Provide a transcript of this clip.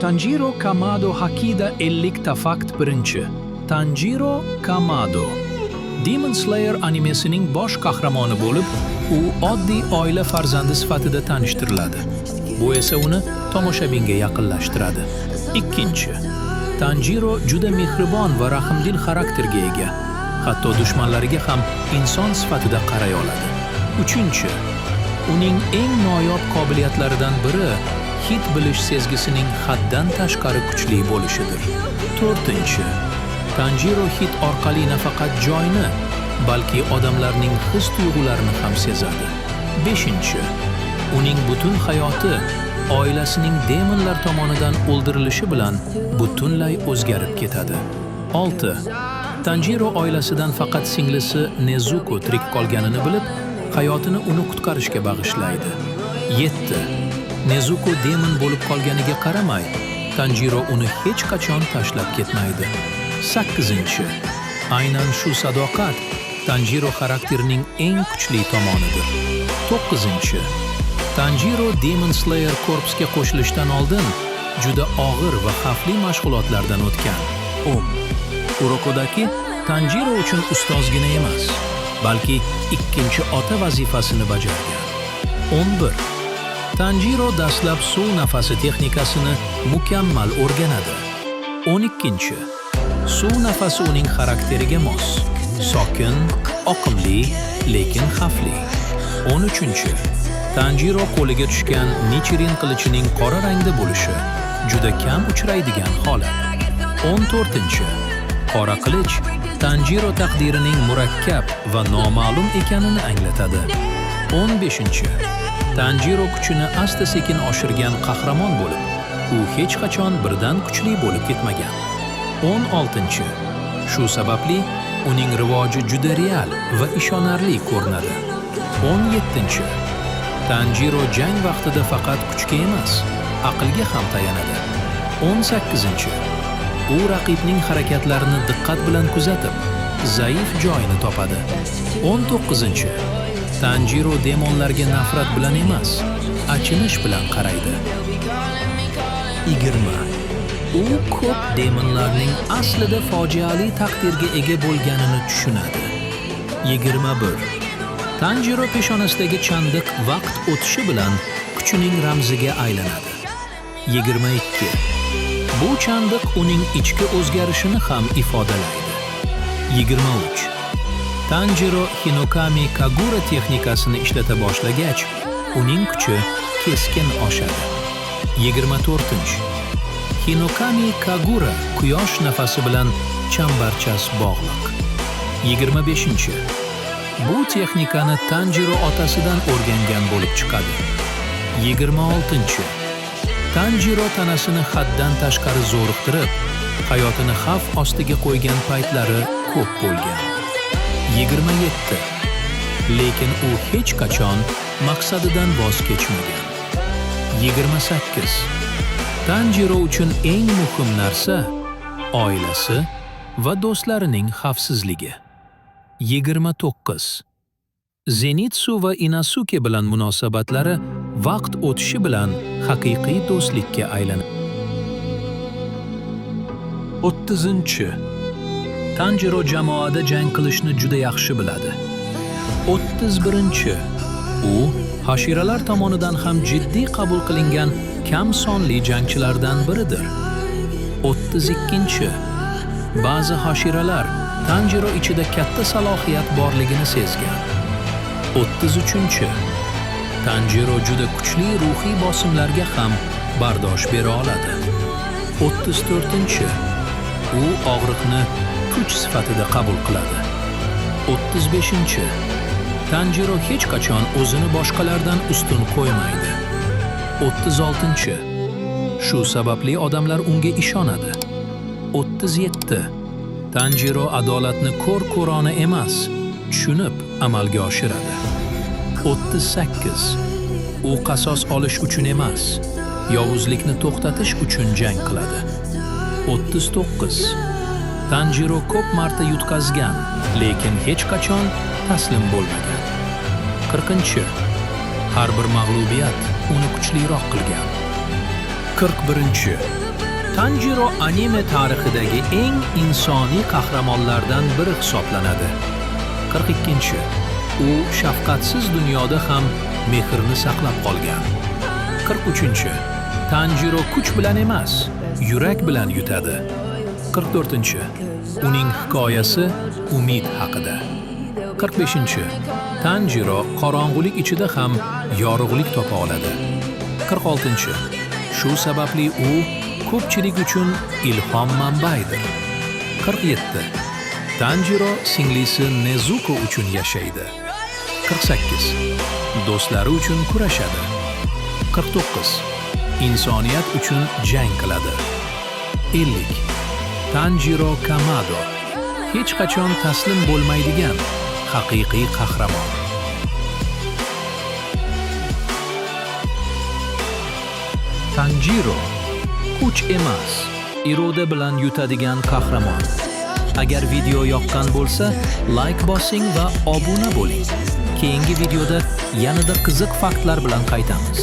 Tanjiro Kamado haqida 50 ta fakt. Birinchi. Tanjiro Kamado Demon Slayer animesining bosh qahramoni bo'lib, u oddiy oila farzandi sifatida tanishtiriladi. Bu esa uni tomoshabinga yaqinlashtiradi. Ikkinchi. Tanjiro juda mehribon va rahmdil xarakterga ega. Hatto dushmanlariga ham inson sifatida qaray oladi. Uchinchi. Uning eng noyob qobiliyatlaridan biri hid bilish sezgisining haddan tashqari kuchli bo'lishidir. To'rtinchi. Tanjiro hid orqali nafaqat joyni, balki odamlarning his-tuyg'ularini ham sezadi. Beshinchi. Uning butun hayoti oilasining demonlar tomonidan o'ldirilishi bilan butunlay o'zgarib ketadi. 6. Tanjiro oilasidan faqat singlisi Nezuko tirik qolganini bilib, hayotini uni qutqarishga bag'ishlaydi. 7. Nezuko demon bo'lib qolganiga qaramay, Tanjiro uni hech qachon tashlab ketmaydi. 8. Aynan shu sadoqat Tanjiro xarakterining eng kuchli tomonidir. 9. Tanjiro Demon Slayer korpusga qo'shilishdan oldin juda og'ir va xavfli mashg'ulotlardan o'tgan. Urokodagi Tanjiro uchun ustozgina emas, balki ikkinchi ota vazifasini bajargan. 11. Tanjiro dastlab suv nafasi texnikasini mukammal o'rganadi. 12. Suv nafasi uning xarakteriga mos, sokin, oqimli, lekin xavfli. 13. Tanjiro qo'liga tushgan Nichirin qilichining qora rangda bo'lishi juda kam uchraydigan holat. 14. Qora qilich Tanjiro taqdirining murakkab va noma'lum ekanini anglatadi. 15. Tanjiro kuchini asta-sekin oshirgan qahramon bo'lib, u hech qachon birdan kuchli bo'lib ketmagan. 16. Shu sababli uning rivoji juda real va ishonarli ko'rinadi. 17. Tanjiro jang vaqtida faqat kuchga emas, aqlga ham tayanadi. 18. U raqibning harakatlarini diqqat bilan kuzatib, zaif joyini topadi. 19. Tanjiro demonlarga nafrat bilan emas, achinish bilan qaraydi. 20. U ko'p demonlarning aslida fojiali taqdirga ega bo'lganini tushunadi. 21. Tanjiro peshonasidagi chandiq vaqt o'tishi bilan kuchining ramziga aylanadi. 22. Bu chandiq uning ichki o'zgarishini ham ifodalaydi. 23. Tanjiro Hinokami Kagura texnikasini ishlata boshlagach, uning kuchi keskin oshadi. 24. Hinokami Kagura quyosh nafasi bilan chambarchas bog'liq. 25. Bu texnikani Tanjiro otasidan o'rgangan bo'lib chiqadi. 26. Tanjiro tanasini haddan tashqari zo'riqtirib, hayotini xavf ostiga qo'ygan paytlari ko'p bo'lgan. 27. Lekin u hech qachon maqsadidan voz kechmagan. 28. Tanjiro uchun eng muhim narsa oilasi va do'stlarining xavfsizligi. 29. Zenitsu va Inosuke bilan munosabatlari vaqt o'tishi bilan haqiqiy do'stlikka aylanadi. 30. Tanjiro jamoada jang qilishni juda yaxshi biladi. 31. U hashiralar tomonidan ham jiddiy qabul qilingan kam sonli jangchilardan biridir. 32. Ba'zi hashiralar Tanjiro ichida katta salohiyat borligini sezgan. 33. Tanjiro juda kuchli ruhiy bosimlarga ham bardosh bera oladi. 34. U og'riqni kuch sifatida qabul qiladi. 35. Tanjiro hech qachon o'zini boshqalardan ustun qo'ymaydi. 36. Shu sababli odamlar unga ishonadi. 37. Tanjiro adolatni ko'r-ko'rona emas, tushunib amalga oshiradi. 38. U qasos olish uchun emas, yovuzlikni to'xtatish uchun jang qiladi. 39. Tanjiro ko'p marta yutqazgan, lekin hech qachon taslim bo'lmagan. 40. Har bir mag'lubiyat uni kuchliroq qilgan. 41. Tanjiro anime tarixidagi eng insoniy qahramonlardan biri hisoblanadi. 42. U shafqatsiz dunyoda ham mehrni saqlab qolgan. 43. Tanjiro kuch bilan emas, yurak bilan yutadi. 44. Uning hikoyasi umid haqida. 45. Tanjiro qorong'ulik ichida ham yorug'lik topa oladi. 46. Shu sababli u ko'pchilik uchun ilhom manbaidir. 47. Tanjiro singlisi Nezuko uchun yashaydi. 48. Do'stlari uchun kurashadi. 49. Insoniyat uchun jang qiladi. 50. Tanjiro Kamado hech qachon taslim bo'lmaydigan haqiqiy qahramon. Tanjiro kuch emas, iroda bilan yutadigan qahramon. Agar video yoqqan bo'lsa, like bosing va obuna bo'ling. Keyingi videoda yanada qiziq faktlar bilan qaytamiz.